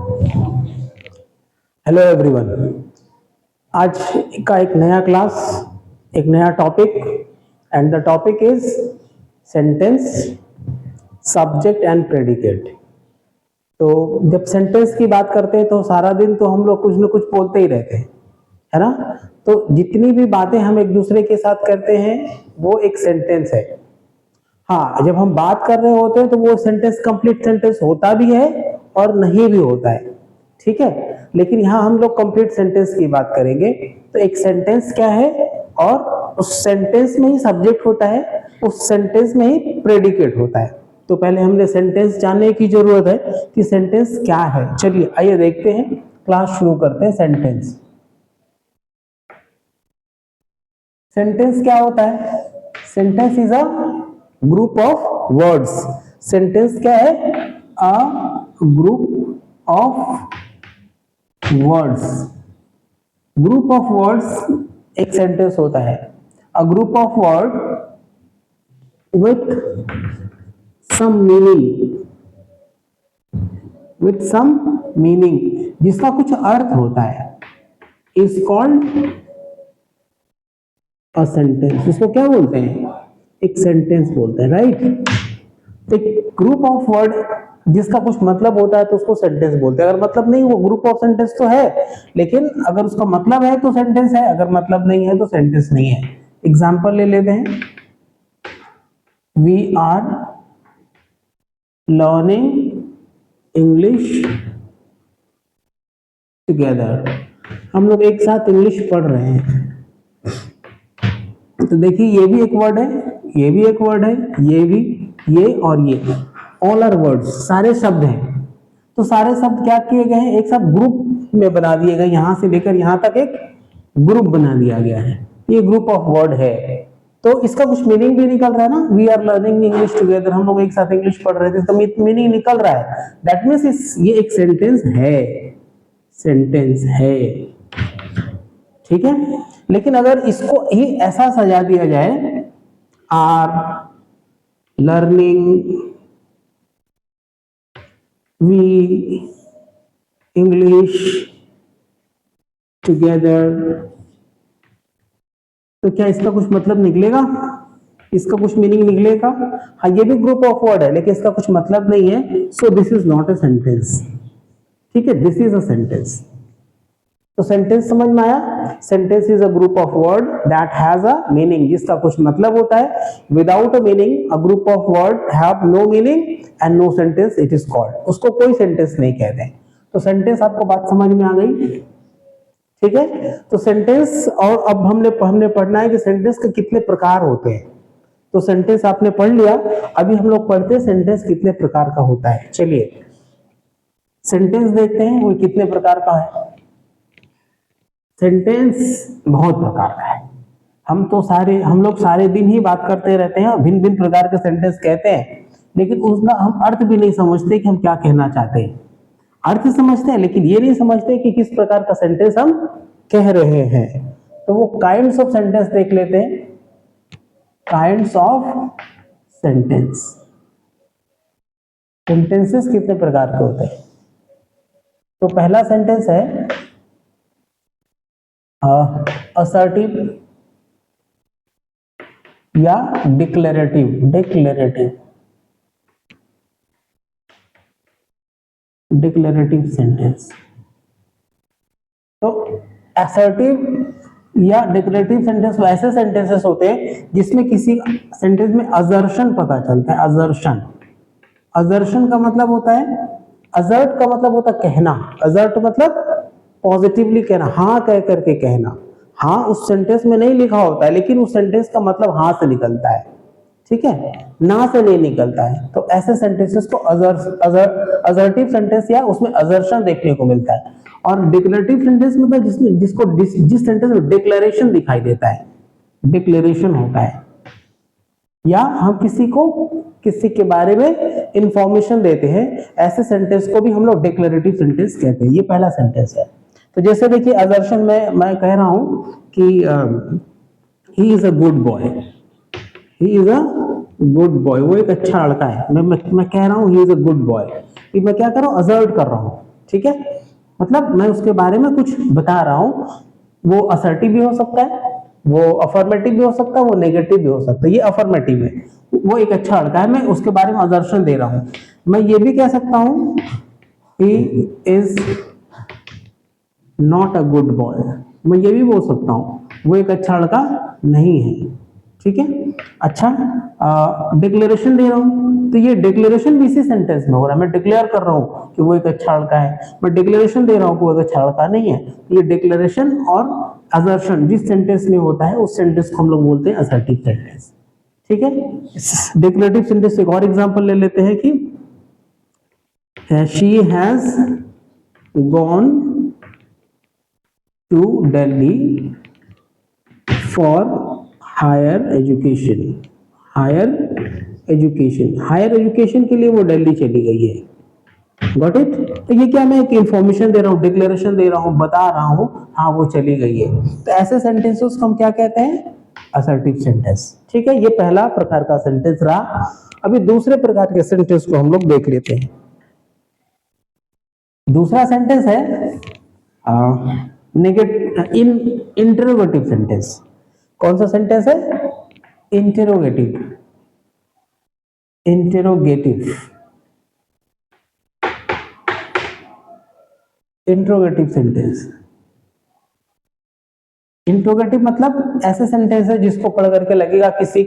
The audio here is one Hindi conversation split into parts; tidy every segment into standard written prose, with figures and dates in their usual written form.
हेलो एवरीवन, आज का एक नया क्लास, एक नया topic and the topic is sentence, subject and predicate. तो जब सेंटेंस की बात करते हैं तो सारा दिन तो हम लोग कुछ न कुछ बोलते ही रहते हैं, है ना। तो जितनी भी बातें हम एक दूसरे के साथ करते हैं वो एक सेंटेंस है। हाँ, जब हम बात कर रहे होते हैं तो वो सेंटेंस कंप्लीट सेंटेंस होता भी है और नहीं भी होता है, ठीक है। लेकिन यहाँ हम लोग कंप्लीट सेंटेंस की बात करेंगे। तो एक सेंटेंस क्या है, और उस सेंटेंस में ही सब्जेक्ट होता है, उस सेंटेंस में ही प्रेडिकेट होता है। तो पहले हमने सेंटेंस जानने की जरूरत है कि सेंटेंस क्या है। चलिए आइए देखते हैं, क्लास शुरू करते हैं। सेंटेंस सेंटेंस क्या होता है? Sentence is a group of words. Sentence क्या है? A group of words. Group of words एक सेंटेंस होता है। A group of word with some meaning, with some meaning, जिसका कुछ अर्थ होता है, इज कॉल्ड अ सेंटेंस। इसको क्या बोलते हैं? एक सेंटेंस बोलते हैं, राइट। तो एक ग्रुप ऑफ वर्ड जिसका कुछ मतलब होता है तो उसको सेंटेंस बोलते हैं। अगर मतलब नहीं, वो ग्रुप ऑफ सेंटेंस तो है, लेकिन अगर उसका मतलब है तो सेंटेंस है, अगर मतलब नहीं है तो सेंटेंस नहीं है। एग्जांपल ले लेते हैं। We are learning English together. हम लोग एक साथ इंग्लिश पढ़ रहे हैं। तो देखिए, ये भी एक वर्ड है, ये भी एक वर्ड है, ये भी, ये और ये, ऑल आर वर्ड्स, सारे शब्द हैं। तो सारे शब्द क्या किए गए हैं? एक साथ ग्रुप में बना दिए गए। यहां से लेकर यहां तक एक ग्रुप बना दिया गया है। ये ग्रुप ऑफ वर्ड है। तो इसका कुछ मीनिंग भी निकल रहा है ना। We are learning English together, हम लोग एक साथ इंग्लिश पढ़ रहे थे, तो मीनिंग निकल रहा है। दैट मीन्स ये एक सेंटेंस है, सेंटेंस है, ठीक है। लेकिन अगर इसको ही ऐसा सजा दिया जाए, are learning we English together, तो क्या इसका कुछ मतलब निकलेगा? इसका कुछ मीनिंग निकलेगा? हाँ, ये भी ग्रुप ऑफ वर्ड है, लेकिन इसका कुछ मतलब नहीं है। So this is not a sentence, ठीक है। This is a sentence. तो सेंटेंस समझ में आया? Sentence is a group of word that has a meaning, जिसका कुछ मतलब होता है। Without a meaning, a group of word have no meaning and no sentence it is called. उसको कोई सेंटेंस नहीं कहते। तो सेंटेंस आपको बात समझ में आ गई, ठीक है। तो सेंटेंस, और अब हमने पढ़ना है कि सेंटेंस के कितने प्रकार होते हैं। तो सेंटेंस आपने पढ़ लिया, अभी हम लोग पढ़ते हैं सेंटेंस कितने प्रकार का होता है। चलिए सेंटेंस देखते हैं वो कितने प्रकार का है। सेंटेंस बहुत प्रकार का है। हम लोग सारे दिन ही बात करते रहते हैं और भिन्न भिन्न प्रकार के सेंटेंस कहते हैं, लेकिन उसका हम अर्थ भी नहीं समझते कि हम क्या कहना चाहते हैं। अर्थ समझते हैं, लेकिन ये नहीं समझते कि किस प्रकार का सेंटेंस हम कह रहे हैं। तो वो काइंड्स ऑफ सेंटेंस देख लेते हैं। काइंड्स ऑफ सेंटेंस, सेंटेंसेस कितने प्रकार के होते हैं। तो पहला सेंटेंस है असर्टिव या डिक्लेरेटिव। Declarative sentence. तो असर्टिव या डिक्लेरेटिव सेंटेंस ऐसे सेंटेंसेस होते हैं जिसमें किसी सेंटेंस में असर्शन पता चलता है। असर्शन, असर्शन का मतलब होता है, असर्ट का मतलब होता है कहना। असर्ट मतलब पॉजिटिवली कहना, हाँ कह करके कहना। हाँ उस सेंटेंस में नहीं लिखा होता है, लेकिन उस सेंटेंस का मतलब हाँ से निकलता है, ठीक है, ना से नहीं निकलता है। तो ऐसे सेंटेंसेस को असर्टिव सेंटेंस या उसमें असर्शन देखने को मिलता है। और डिक्लेरेटिव सेंटेंस मतलब जिस सेंटेंस में डिक्लेरेशन दिखाई देता है, डिक्लेरेशन होता है, या हम किसी के बारे में इंफॉर्मेशन देते हैं, ऐसे सेंटेंस को भी हम लोग डिक्लेरेटिव सेंटेंस कहते हैं। ये पहला सेंटेंस है। तो जैसे देखिए असर्शन में मैं कह रहा हूं कि he is a good boy, he is a good boy, वो एक अच्छा लड़का है। मैं कह रहा हूं he is a good boy, कि मैं क्या कर रहा हूं? असर्ट कर रहा हूं, ठीक है, मतलब मैं उसके बारे में कुछ बता रहा हूं, वो असर्टिव भी हो सकता है, वो अफर्मेटिव भी हो सकता है, वो नेगेटिव भी हो सकता है। ये अफर्मेटिव है, वो एक अच्छा लड़का है, मैं उसके बारे में असर्शन दे रहा हूं। मैं ये भी कह सकता हूं he is not a good boy, मैं ये भी बोल सकता हूं वो एक अच्छा लड़का नहीं है, ठीक है। अच्छा, डिक्लेरेशन दे रहा हूं, तो ये डिक्लेरेशन भी इसी सेंटेंस में हो रहा है, मैं डिक्लेयर कर रहा हूं कि वो एक अच्छा लड़का है, मैं डिक्लेरेशन दे रहा हूं कि वो एक अच्छा लड़का नहीं है। ये डिक्लेरेशन और असर्शन जिस सेंटेंस में होता है उस सेंटेंस को हम लोग बोलते हैं असर्टिव सेंटेंस, ठीक है। डिक्लेरेटिव सेंटेंस एक और एग्जांपल ले लेते हैं कि she has gone to Delhi for higher education, higher education के लिए वो दिल्ली चली गई है। Got it. तो ये क्या, मैं एक इंफॉर्मेशन दे रहा हूँ, डिक्लेरेशन दे रहा हूँ, बता रहा हूँ हाँ वो चली गई है। तो ऐसे सेंटेंसेस को हम क्या कहते हैं, असर्टिव सेंटेंस, ठीक है। ये पहला प्रकार का सेंटेंस रहा। अभी दूसरे प्रकार के सेंटेंस को हम लोग देख लेते हैं। दूसरा सेंटेंस है इंटरोगेटिव सेंटेंस। कौन सा सेंटेंस है, इंटरोगेटिव, इंटरोगेटिव सेंटेंस। इंटरोगेटिव मतलब ऐसे सेंटेंस है जिसको पढ़ करके लगेगा किसी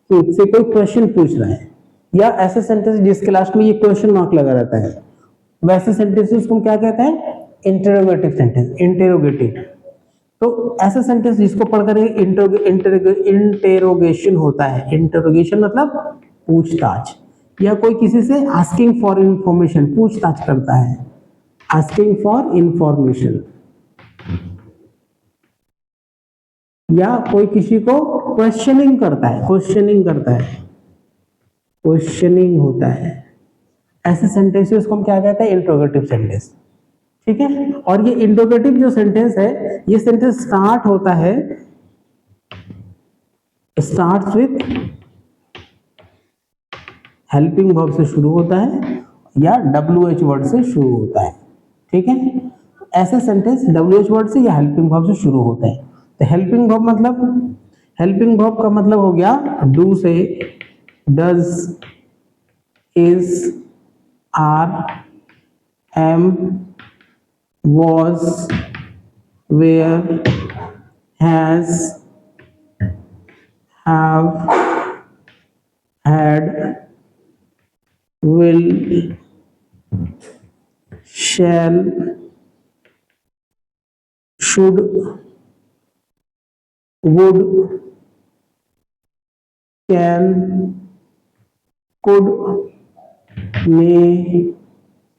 से कोई क्वेश्चन पूछ रहा है, या ऐसे सेंटेंस जिसके लास्ट में ये क्वेश्चन मार्क लगा रहता है, वैसे सेंटेंसेस को क्या कहते हैं, इंटरोगेटिव सेंटेंस, इंटरोगेटिव। तो ऐसा सेंटेंस जिसको पढ़कर इंटेरोगेशन होता है, इंटेरोगेशन मतलब पूछताछ, या कोई किसी से आस्किंग फॉर इंफॉर्मेशन, पूछताछ करता है, आस्किंग फॉर इंफॉर्मेशन, या कोई किसी को क्वेश्चनिंग करता है, क्वेश्चनिंग होता है। ऐसे सेंटेंसेस को हम क्या कहते हैं, इंट्रोगेटिव सेंटेंस, ठीक है। और ये इंट्रोगेटिव जो सेंटेंस है, ये सेंटेंस स्टार्ट होता है, स्टार्ट्स विथ हेल्पिंग वर्ब से शुरू होता है, या WH वर्ड से शुरू होता है, ठीक है। ऐसे सेंटेंस WH वर्ड से या हेल्पिंग वर्ब से शुरू होता है। तो हेल्पिंग वर्ब मतलब, हेल्पिंग वर्ब का मतलब हो गया डू से, does, is, are, am, was, where, has, have, had, will, shall, should, would, can, could, may,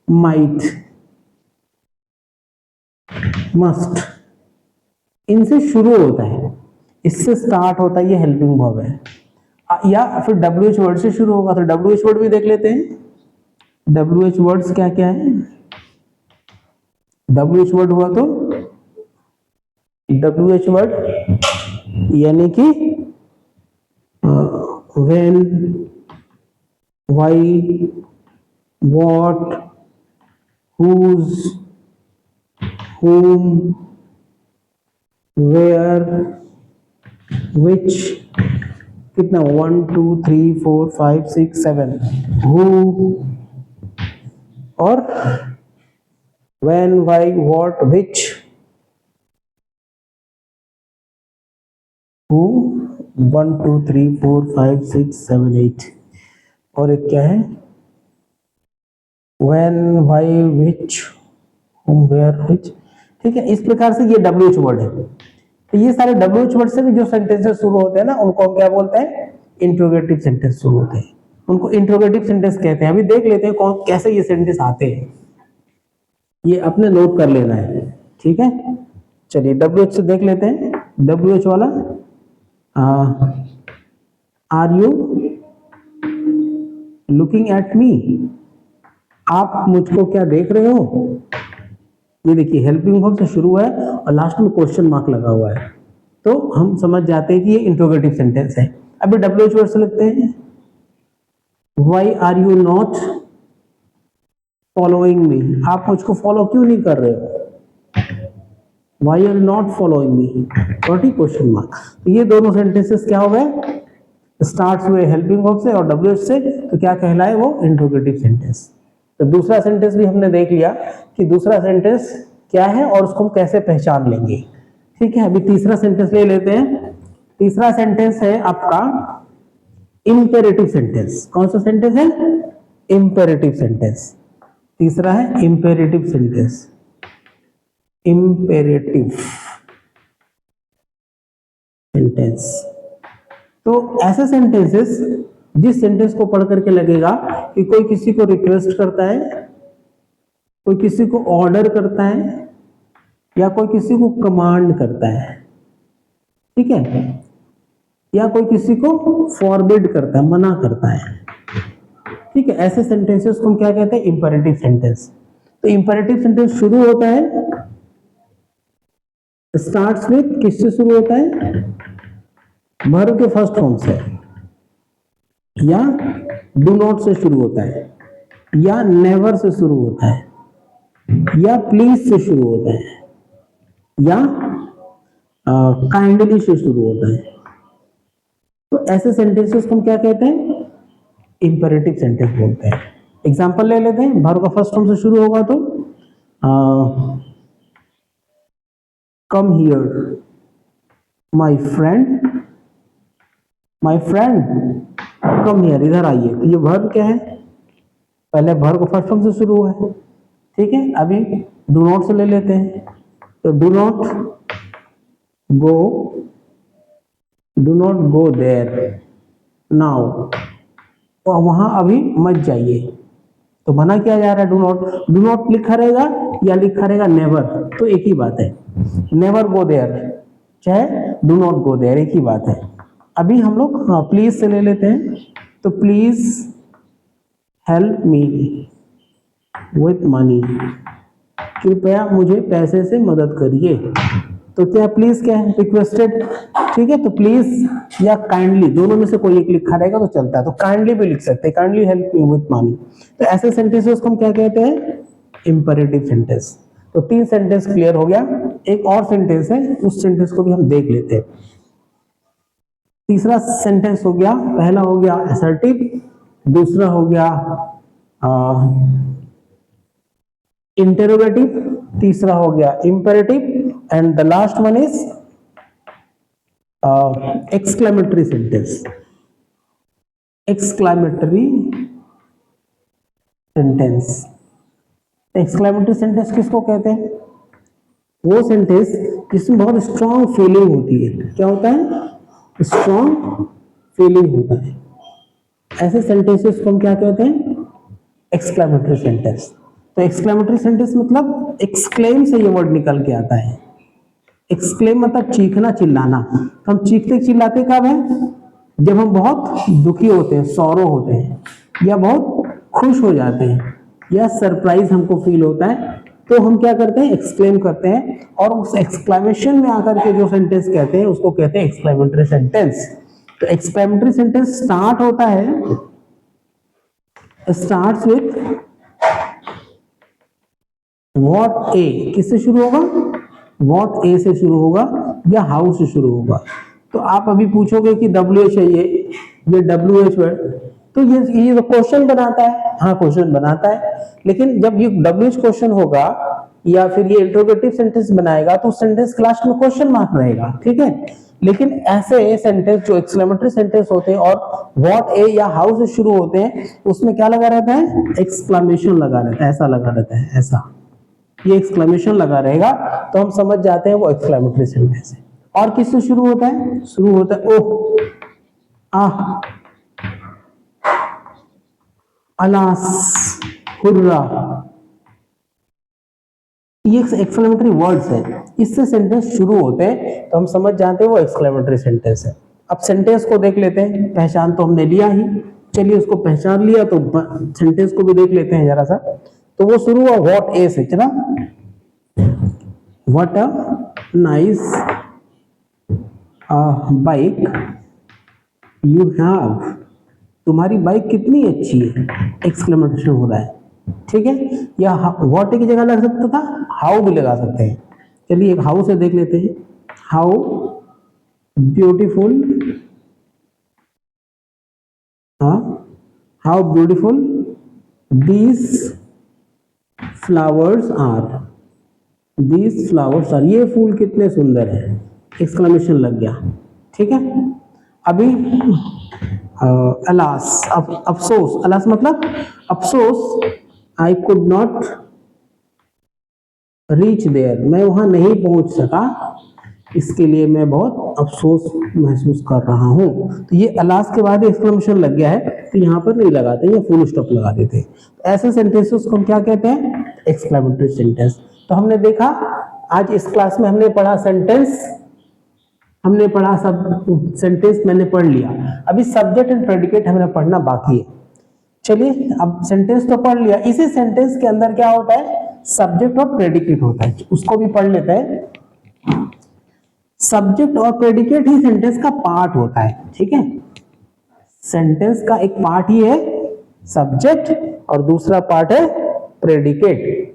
might, must, इनसे शुरू होता है, इससे स्टार्ट होता है, ये हेल्पिंग वर्ब है। या फिर WH वर्ड से शुरू होगा, तो WH वर्ड भी देख लेते हैं। WH वर्ड्स क्या क्या है, WH वर्ड हुआ तो WH वर्ड यानी कि when, why, what, whose, whom, where, which, कितना 1 2 3 4 5 6 7, who, और when, why, what, which, who, 1 2 3 4 5 6 7 8, और एक क्या है, when, why, which, whom, where, which, ठीक है। इस प्रकार से ये WH वर्ड है। तो ये सारे WH वर्ड से भी जो सेंटेंसेस शुरू होते हैं ना, उनको हम क्या बोलते हैं, इंट्रोगेटिव सेंटेंस शुरू होते हैं, उनको इंट्रोगेटिव सेंटेंस कहते हैं। अभी देख लेते हैं कौन कैसे ये सेंटेंस आते हैं, ये अपने नोट कर लेना है, ठीक है। चलिए WH से देख लेते हैं। WH वाला, are you looking at me, आप मुझको क्या देख रहे हो। ये देखिए हेल्पिंग वर्ब से शुरू है और लास्ट में क्वेश्चन मार्क लगा हुआ है, तो हम समझ जाते हैं कि ये इंट्रोगेटिव सेंटेंस है। अभी WH वर्ड से लिखते हैं, why are you not following me, आप मुझको फॉलो क्यों नहीं कर रहे हो? Why you are not following me? What is question mark? तो ये दोनों सेंटेंसेस क्या हो गए? स्टार्ट्स हुए हेल्पिंग वर्ब से और WH से, तो क्या कहलाए वो? Interrogative sentence. तो दूसरा सेंटेंस भी हमने देख लिया कि दूसरा सेंटेंस क्या है और उसको हम कैसे पहचान लेंगे। ठीक है, अभी तीसरा सेंटेंस ले लेते हैं। तीसरा सेंटेंस है आपका इंपेरेटिव सेंटेंस। कौन सा सेंटेंस है? Imperative sentence. तीसरा है इंपेरेटिव सेंटेंस। इंपेरेटिव सेंटेंस, तो ऐसे सेंटेंसेस जिस सेंटेंस को पढ़ करके लगेगा कि कोई किसी को रिक्वेस्ट करता है, कोई किसी को ऑर्डर करता है, या कोई किसी को कमांड करता है, ठीक है, या कोई किसी को फॉरबिड करता है, मना करता है, ठीक है, ऐसे सेंटेंसेस को हम क्या कहते हैं? Imperative sentence. तो इंपेरेटिव सेंटेंस शुरू होता है, स्टार्ट्स विथ, किससे शुरू होता है? वर्ब के फर्स्ट फॉर्म से, या डू नॉट से शुरू होता है, या नेवर से शुरू होता है, या प्लीज से शुरू होता है, या काइंडली से शुरू होता है। तो ऐसे सेंटेंसेस को हम क्या कहते हैं? इंपेरेटिव सेंटेंस बोलते हैं। एग्जांपल ले लेते हैं। वर्ब का फर्स्ट फॉर्म से शुरू होगा तो come here my friend, my friend come here, इधर आइए। तो ये वर्ब क्या है? पहले वर्ब का फर्स्ट फॉर्म से शुरू हुआ है, ठीक है। अभी डू नॉट से ले लेते हैं, तो do not go there now, तो वहां अभी मत जाइए। तो मना किया जा रहा है, डू नॉट लिखा रहेगा या लिखा रहेगा नेवर, तो एक ही बात है। नेवर गो देयर चाहे डू नॉट गो देयर, एक ही बात है। अभी हम लोग प्लीज से ले लेते हैं, तो please help me with money, कृपया मुझे पैसे से मदद करिए। तो क्या प्लीज क्या है? रिक्वेस्टेड, ठीक है। तो प्लीज या काइंडली दोनों में से कोई एक लिखा रहेगा तो चलता है, तो काइंडली भी लिख सकते हैं, kindly help me with money. तो ऐसे सेंटेंसेस को हम क्या कहते हैं? Imperative sentence. तो 3 सेंटेंस क्लियर हो गया। एक और सेंटेंस है, उस सेंटेंस को भी हम देख लेते हैं। तीसरा सेंटेंस हो गया, पहला हो गया असर्टिव, दूसरा हो गया इंटेरोगेटिव, तीसरा हो गया imperative, and the last one is exclamatory sentence. Exclamatory sentence, exclamatory sentence किसको कहते हैं? वो सेंटेंस जिसमें बहुत स्ट्रॉन्ग फीलिंग होती है। क्या होता है? स्ट्रॉन्ग फीलिंग होता है। ऐसे सेंटेंसेस को हम क्या कहते हैं? Exclamatory sentence. तो एक्सक्लेमेटरी सेंटेंस मतलब एक्सक्लेम से ये वर्ड निकल के आता है। एक्सक्लेम मतलब चीखना, चिल्लाना। तो हम चीखते चिल्लाते कब हैं? जब हम बहुत दुखी होते हैं, सॉरो होते हैं, या बहुत खुश हो जाते हैं, या सरप्राइज हमको फील होता है, तो हम क्या करते हैं? एक्सक्लेम करते हैं। और उस एक्सक्लेमेशन में आकर के जो सेंटेंस कहते हैं उसको कहते हैं एक्सक्लेमेटरी सेंटेंस। तो एक्सक्लेमेटरी सेंटेंस स्टार्ट होता है, स्टार्ट्स विथ व्हाट ए, किससे शुरू होगा? व्हाट ए से शुरू होगा या हाउ से शुरू होगा। तो आप अभी पूछोगे कि WH है ये WH वर्ड, तो ये तो क्वेश्चन बनाता है। हाँ, क्वेश्चन बनाता है, लेकिन जब ये WH क्वेश्चन होगा या फिर ये इंट्रोगेटिव सेंटेंस बनाएगा तो सेंटेंस के लास्ट में क्वेश्चन मार्क रहेगा, ठीक है। लेकिन ऐसे सेंटेंस जो एक्सक्लेमेटरी सेंटेंस होते हैं और व्हाट ए या हाउ से शुरू होते हैं, उसमें क्या लगा रहता है? एक्सक्लेमेशन लगा रहता है, ऐसा लगा रहता है, ऐसा ये एक्सक्लेमेशन लगा रहेगा, तो हम समझ जाते हैं वो एक्सक्लेमेटरी सेंटेंस है। और किससे शुरू होता है? शुरू होता है ओह, आह, अलास, हुर्रा। ये एक्सक्लेमेटरी वर्ड्स है, इससे सेंटेंस शुरू होते हैं, तो हम समझ जाते हैं वो एक्सक्लेमेटरी सेंटेंस है। अब सेंटेंस को देख लेते हैं। पहचान तो हमने लिया ही, चलिए उसको पहचान लिया तो सेंटेंस को भी देख लेते हैं जरा सा। तो वो शुरू हुआ व्हाट ए से, चला। What a nice bike you have, तुम्हारी बाइक कितनी अच्छी है, एक्सक्लेमेशन हो रहा है। ठीक है, या व्हाट की जगह लग सकता था, हाउ भी लगा सकते हैं। चलिए एक हाउ से देख लेते हैं। हाउ ब्यूटीफुल, हाँ, how beautiful these flowers are, these flowers are, ये फूल कितने सुंदर है, एक्सक्लेमेशन लग गया। ठीक है, अभी अलास, अफसोस, अलास मतलब अफसोस, I could not reach there, मैं वहां नहीं पहुंच सका, इसके लिए मैं बहुत अफसोस महसूस कर रहा हूं। तो ये अलास के बाद एक्सक्लेमेशन लग गया है, तो यहां पर नहीं लगाते, ये फुल स्टॉप लगा देते। तो ऐसे सेंटेंसेस को हम क्या कहते हैं, एक्सक्लेमेटरी सेंटेंस। तो हमने देखा आज इस क्लास में हमने पढ़ा सेंटेंस, हमने पढ़ा सब सेंटेंस मैंने पढ़ लिया, अभी सब्जेक्ट एंड प्रेडिकेट हमें पढ़ना बाकी है। चलिए अब सेंटेंस तो पढ़ लिया, इसी सेंटेंस के अंदर क्या होता है, सब्जेक्ट और प्रेडिकेट होता है, उसको भी पढ़ लेते हैं। सब्जेक्ट और प्रेडिकेट ही सेंटेंस का पार्ट होता है। ठीक है, सेंटेंस का एक पार्ट ही है सब्जेक्ट और दूसरा पार्ट है प्रेडिकेट।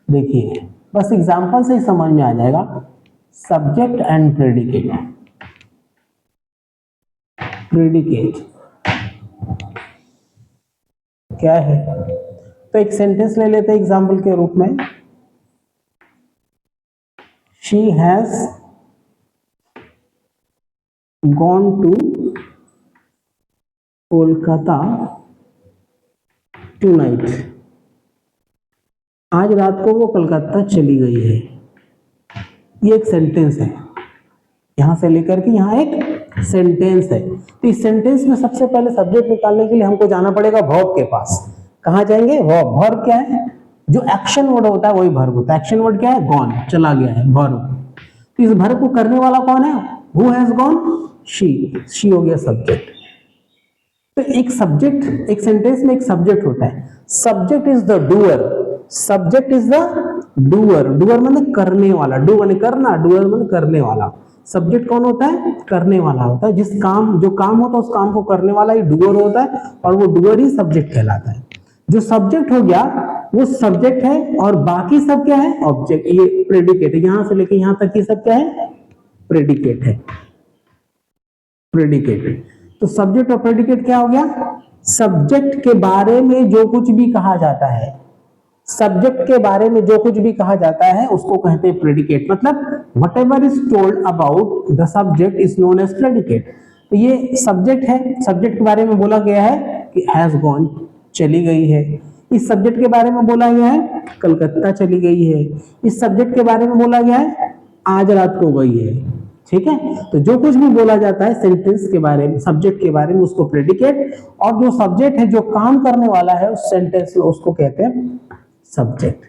देखिए बस एग्जांपल से ही समझ में आ जाएगा, सब्जेक्ट एंड प्रेडिकेट। प्रेडिकेट क्या है, तो एक सेंटेंस ले लेते हैं एग्जांपल के रूप में, she has gone to Kolkata tonight, आज रात को वो कोलकाता चली गई है। ये एक सेंटेंस है, यहां से लेकर के यहां एक सेंटेंस है। तो इस सेंटेंस में सबसे पहले सब्जेक्ट निकालने के लिए हमको जाना पड़ेगा वर्ब के पास। कहां जाएंगे, वर्ब। वर्ब क्या है, जो एक्शन वर्ड होता है वही वर्ब होता है। एक्शन वर्ड क्या है, गॉन, चला गया है, वर्ब। तो इस वर्ब को करने वाला कौन है, हु हैज गॉन, शी हो गया सब्जेक्ट। तो एक सब्जेक्ट, एक सेंटेंस में एक सब्जेक्ट होता है, subject is the doer, subject is the doer. Doer माने करने वाला, डू माने करना, डूअर माने करने वाला। सब्जेक्ट कौन होता है, करने वाला होता है, जिस काम, जो काम होता है उस काम को करने वाला ही डूअर होता है, और वो डूअर ही सब्जेक्ट कहलाता है। जो सब्जेक्ट हो गया वो सब्जेक्ट है, और बाकी सब क्या है, ऑब्जेक्ट। ये प्रेडिकेट है, यहां से लेके यहां तक ये सब क्या है, प्रेडिकेट है, प्रेडिकेट। तो सब्जेक्ट और प्रेडिकेट क्या हो गया, सब्जेक्ट के बारे में जो कुछ भी कहा जाता है, सब्जेक्ट के बारे में जो कुछ भी कहा जाता है उसको कहते हैं प्रेडिकेट। मतलब whatever is told about the subject is known as predicate. तो ये सब्जेक्ट है, सब्जेक्ट के बारे में बोला गया है कि हैज गॉन, चली गई है। इस सब्जेक्ट के बारे में बोला गया है कलकत्ता चली गई है। इस सब्जेक्ट के बारे में बोला गया है आज रात को गई है। ठीक है, तो जो कुछ भी बोला जाता है सेंटेंस के बारे में, सब्जेक्ट के बारे में, उसको प्रेडिकेट, और जो सब्जेक्ट है, जो काम करने वाला है उस सेंटेंस में, उसको कहते हैं सब्जेक्ट।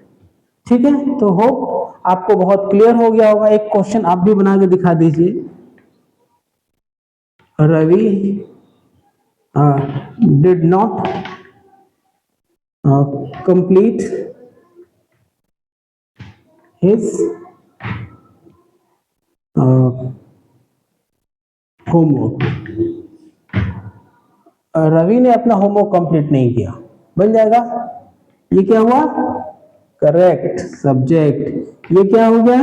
ठीक है, तो होप आपको बहुत क्लियर हो गया होगा। एक क्वेश्चन आप भी बना के दिखा दीजिए। Ravi did not complete his homework. Ravi ने अपना होमवर्क कंप्लीट नहीं किया, बन जाएगा। ये क्या हुआ, करेक्ट, सब्जेक्ट। ये क्या हो गया,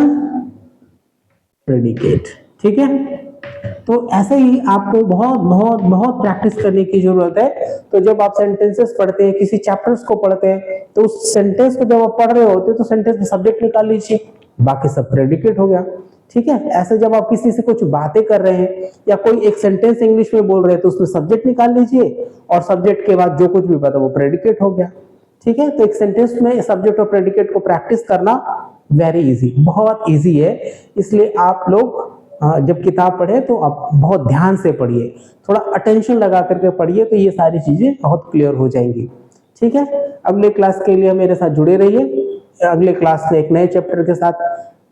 प्रेडिकेट। ठीक है, तो ऐसे ही आपको बहुत बहुत बहुत प्रैक्टिस करने की जरूरत है। तो जब आप सेंटेंसेस पढ़ते हैं, किसी चैप्टर्स को पढ़ते हैं, तो उस सेंटेंस को जब आप पढ़ रहे होते हैं तो सेंटेंस में सब्जेक्ट निकाल लीजिए, बाकी सब प्रेडिकेट हो गया। ठीक है, ऐसे जब आप किसी से कुछ बातें कर रहे हैं या कोई एक सेंटेंस इंग्लिश में बोल रहे हैं तो उसमें सब्जेक्ट निकाल लीजिए, और सब्जेक्ट के बाद जो कुछ भी पता वो प्रेडिकेट हो गया। ठीक है, तो एक सेंटेंस में सब्जेक्ट और प्रेडिकेट को प्रैक्टिस करना वेरी इजी, बहुत इजी है। इसलिए आप लोग जब किताब पढ़े तो आप बहुत ध्यान से पढ़िए, थोड़ा अटेंशन लगा करके पढ़िए, तो ये सारी चीजें बहुत क्लियर हो जाएंगी। ठीक है, अगले क्लास के लिए मेरे साथ जुड़े रहिए। अगले क्लास में एक नए चैप्टर के साथ,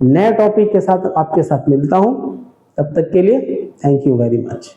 नए टॉपिक के साथ आपके साथ मिलता हूं। तब तक के लिए थैंक यू वेरी मच।